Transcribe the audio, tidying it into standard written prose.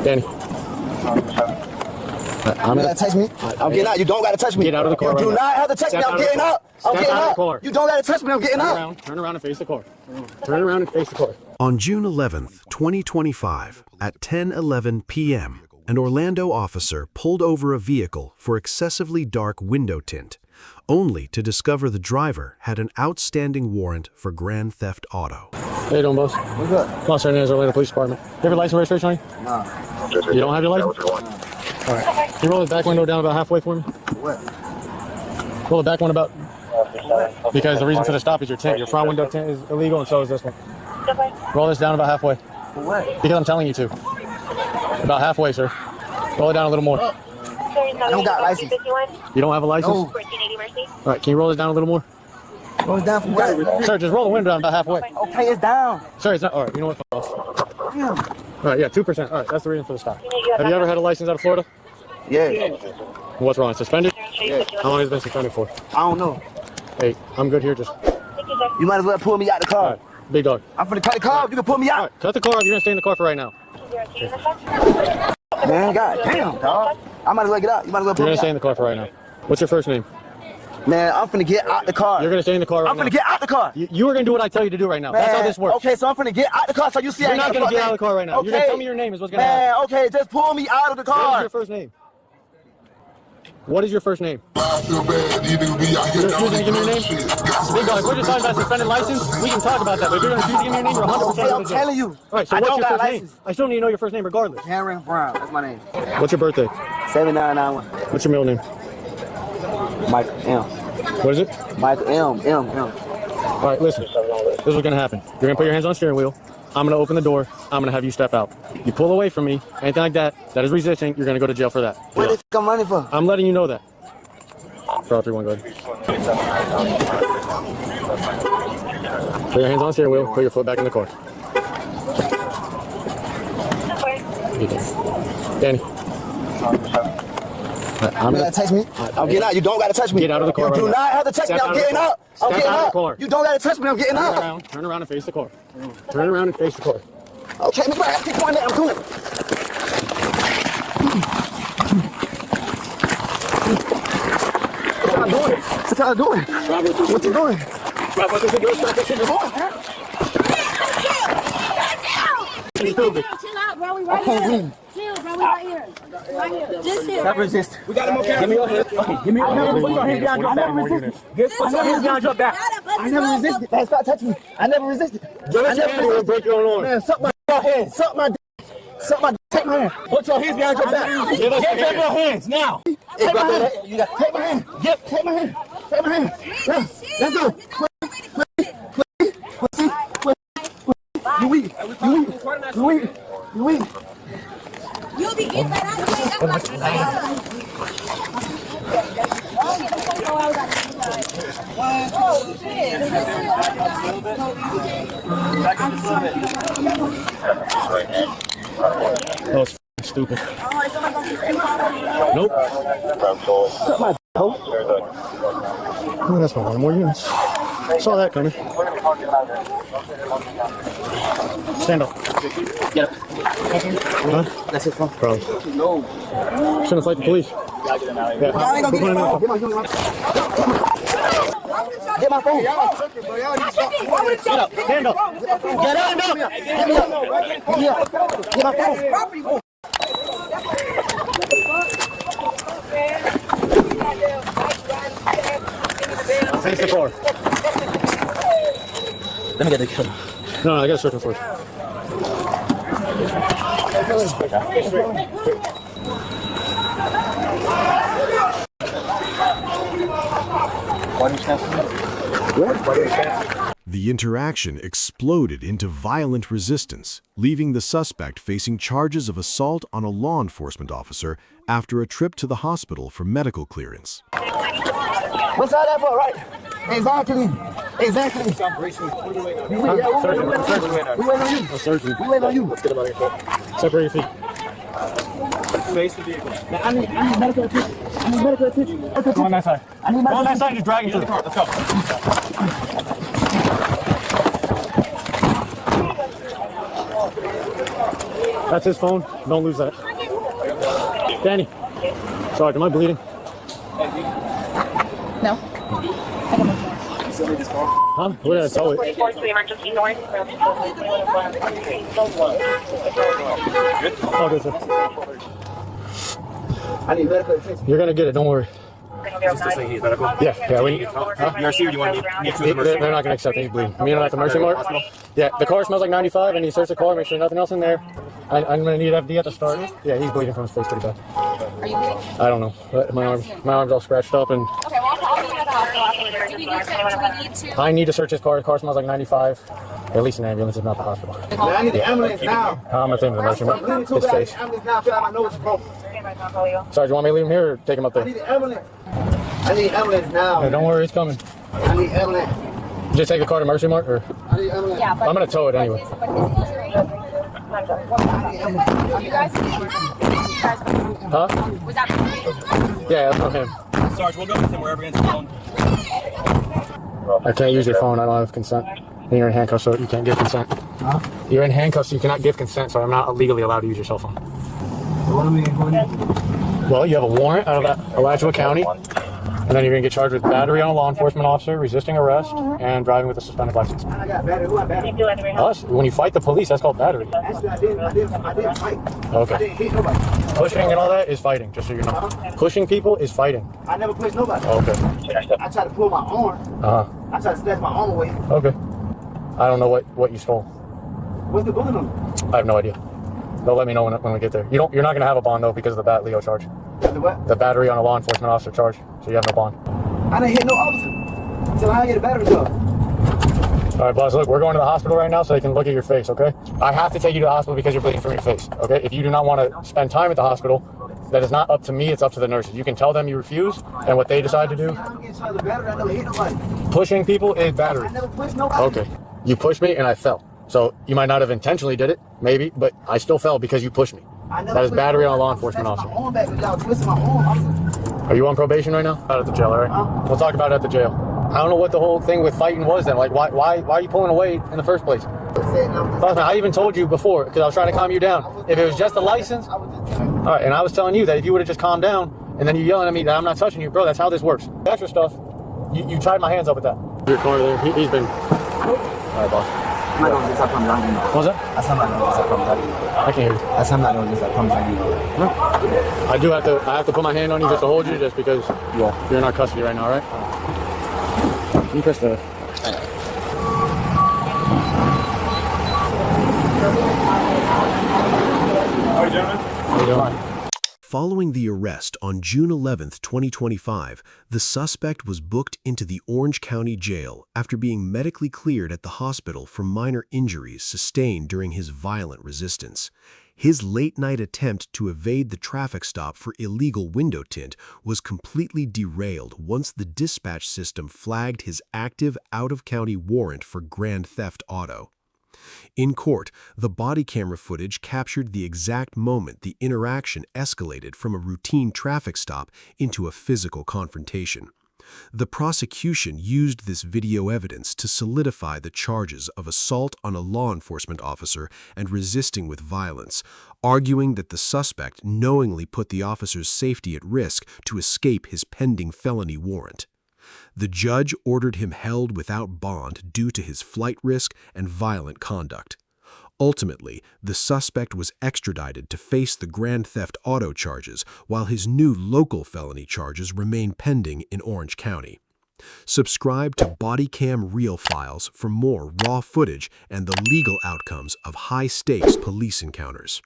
Danny. I'm gonna touch me. I'm getting out. You don't gotta touch me. Get out of the car. You do not have to touch me. I'm getting out. I'm getting out. You don't gotta touch me. I'm getting out. Turn around and face the car. Turn around and face the car. On June 11th, 2025, at 10:11 p.m., an Orlando officer pulled over a vehicle for excessively dark window tint, only to discover the driver had an outstanding warrant for grand theft auto. How you doing, boss? What's up? Boss, Hernandez, Orlando Police Department. You have your license registration on you? Nah. You don't have your license? All right. Can you roll the back window down about halfway for me? What? Roll the back one about... Because the reason for the stop is your tint. Your front window tint is illegal, and so is this one. Roll this down about halfway. For what? Because I'm telling you to. About halfway, sir. Roll it down a little more. I don't got a license. You don't have a license? No. All right, can you roll it down a little more? Roll it down for what? Sir, just roll the window down about halfway. Okay, it's down. Sir, it's not... All right, you know what? Boss. Damn. All right, yeah, 2%. All right, that's the reason for the stop. Have you ever had a license out of Florida? Yeah. What's wrong? Suspended? Yeah. How long has it been suspended for? I don't know. Hey, I'm good here. Just... You might as well pull me out the car. All right, big dog. I'm finna cut the car off. You can pull me All out. right, cut the car off. You're going to stay in the car for right now. Man, god damn, dog. I might as well get out. You might as well pull You're me going to stay in out. the car for right now. What's your first name? Man, I'm finna get out the car. You're going to stay in the car right I'm now. finna get out the car. You are going to do what I tell you to do right now. That's how this works. Okay, so I'm finna get out the car so you see You're not going to get out of the car right now. Okay. You're going to tell me your name is what's going to happen. Man, okay, just pull me out of the What is car. your first name? What is your first name? I feel bad, you niggas be out here You're refusing to give me your name? shit. Big dog, if we're just talking about suspended license, we can talk about that. But if you're going to refuse to give me your name, you're 100% Okay, I'm telling you. All right, so I what's don't your got first a name? license. I still need to know your first name regardless. Henry Brown, that's my name. What's your birthday? 7991. What's your middle name? Michael M. What is it? Michael M. All right, listen. This is what's going to happen. You're going to put your hands on the steering wheel. I'm going to open the door. I'm going to have you step out. You pull away from me, anything like that, that is resisting, you're going to go to jail for that. What the f I'm running for? I'm letting you know that. Throw 3, 1, go ahead. Put your hands on the steering wheel. Put your foot back in the car. Danny. You gotta touch me. I'm getting out. You don't gotta touch me. Get out of the car. You do not have to touch me. I'm getting out. I'm getting out. You don't gotta touch me. I'm getting out. Turn around and face the car. Turn around and face the car. Okay, Mr. Brown, keep going there. I'm doing it. What y'all doing? What y'all doing? What you doing? Stop what you're doing. Chill out, bro. We right here. Chill, bro. We right here. Right here. Just chill. Stop resist. We got him okay. Give me your hand. Give me your hand. Put your hands behind your back. I never resisted. I never resisted behind your back. I never resisted. Man, stop touching me. I never resisted. Give us your hand or break your own arm. Man, suck my hand. Suck my suck my take my hand. Put your hands behind your back. Give us Get your hands now. Take my hand. You got take my hand. Yep, take my hand. Take my hand. Yeah. Let's go. You weak. You weak. You weak. You weak. You'll be getting that out of the way. That was stupid. Nope. Suck my hoe. Oh, that's one more units. Saw that coming. Stand up. Get up. Huh? That's it, phone. Probably. No. Shouldn't fight the police. Yeah. I ain't gonna get my phone. Get my phone. Get up. Stand up. Get up. Get me up. Get my phone. Face the car. Let me get the killer. No, I gotta search him first. The interaction exploded into violent resistance, leaving the suspect facing charges of assault on a law enforcement officer after a trip to the hospital for medical clearance. What's all that for, right? Exactly. Exactly. We wait on you. I'll search you. We wait on you. Let's get him out of here. Separate your feet. Face the vehicle. I need medical attention. I need medical attention. Go on that side. I need Go medical on that attention. side and just drag him through. Let's go. That's his phone. Don't lose that. Danny. Sorry, am I bleeding? No. Huh? Where did I tell it? Oh, good, sir. I need medical attention. You're gonna get it. Don't worry. Just to say he's medical. Yeah. We, You see, or you want me to they're not gonna accept any bleeding. Me and at the mercy mark. Yeah. The car smells like 95, and he searched the car, make sure nothing else in there. I'm gonna need FD at the start. Yeah, he's bleeding from his face pretty bad. Are you bleeding? I don't know. But my arm's all scratched up, and Okay, well, I'll be at the hospital after. Do we need to? I need to search his car. The car smells like 95. At least an ambulance, if not the hospital. Man, I need the ambulance now. I'm gonna take him to the mercy mark. I'm His face. ambulance now. I feel like my nose is broken. Sorry, do you want me to leave him here or take him up I there? need the ambulance. I need ambulance now. Hey, don't worry, he's coming. I need ambulance. Just take the car to mercy mark, or I need ambulance. Yeah, but I'm gonna tow it anyway. you guys. Huh? Was that? Yeah, that's from him. Sarge, we'll go with him wherever he ends up going. I can't use your phone. I don't have consent. And you're in handcuffs, so you can't give consent. Huh? You're in handcuffs, so you cannot give consent, so I'm not legally allowed to use your cell phone. So what am I going to do? Well, you have a warrant out of Alachua County, and then you're going to get charged with battery on a law enforcement officer, resisting arrest, and driving with a suspended license. I got battery. Who I battery? Us? When you fight the police, that's called battery. Actually, I didn't fight. I Okay. didn't hit nobody. Pushing and all that is fighting, just so you know. Pushing people is fighting. I never pushed nobody. Okay. I tried to pull my arm. Uh-huh. I tried to snatch my arm away. Okay. I don't know what you stole. What's the bullet number? I have no idea. They'll let me know when we get there. You're not going to have a bond, though, because of the Bat Leo charge. The what? The battery on a law enforcement officer charge, so you have no bond. I didn't hit no officer. So I get a battery charge. All right, boss, look, we're going to the hospital right now so they can look at your face, okay? I have to take you to the hospital because you're bleeding from your face, okay? If you do not want to spend time at the hospital, that is not up to me, it's up to the nurses. You can tell them you refuse, and what they decide to do. I'm getting charged with battery. I never hit nobody. Pushing people is battery. I never pushed nobody. Okay. You pushed me and I fell. So you might not have intentionally did it, maybe, but I still fell because you pushed me. That is battery on a law enforcement officer. My arm back because y'all twisting my arm, officer. Are you on probation right now? Out at the jail, all right? Huh? We'll talk about it at the jail. I don't know what the whole thing with fighting was then. Like, why are you pulling away in the first place? Bossman, I even told you before, because I was trying to calm you down. If it was just a license, all right, and I was telling you that if you would have just calmed down, and then you yelling at me that I'm not touching you, bro, that's how this works. Extra stuff, you tied my hands up with that. Your car there, he's been... All right, boss. I'm not going to just come down. What was that? I'm not going to just come down. I can't hear you. I'm not going to just come down. I have to put my hand on you just to hold you, just because you're in our custody right now, all right? Can you press the... All right, gentlemen. How you doing? Following the arrest on June 11, 2025, the suspect was booked into the Orange County Jail after being medically cleared at the hospital for minor injuries sustained during his violent resistance. His late-night attempt to evade the traffic stop for illegal window tint was completely derailed once the dispatch system flagged his active out-of-county warrant for grand theft auto. In court, the body camera footage captured the exact moment the interaction escalated from a routine traffic stop into a physical confrontation. The prosecution used this video evidence to solidify the charges of assault on a law enforcement officer and resisting with violence, arguing that the suspect knowingly put the officer's safety at risk to escape his pending felony warrant. The judge ordered him held without bond due to his flight risk and violent conduct. Ultimately, the suspect was extradited to face the grand theft auto charges, while his new local felony charges remain pending in Orange County. Subscribe to Bodycam Real Files for more raw footage and the legal outcomes of high-stakes police encounters.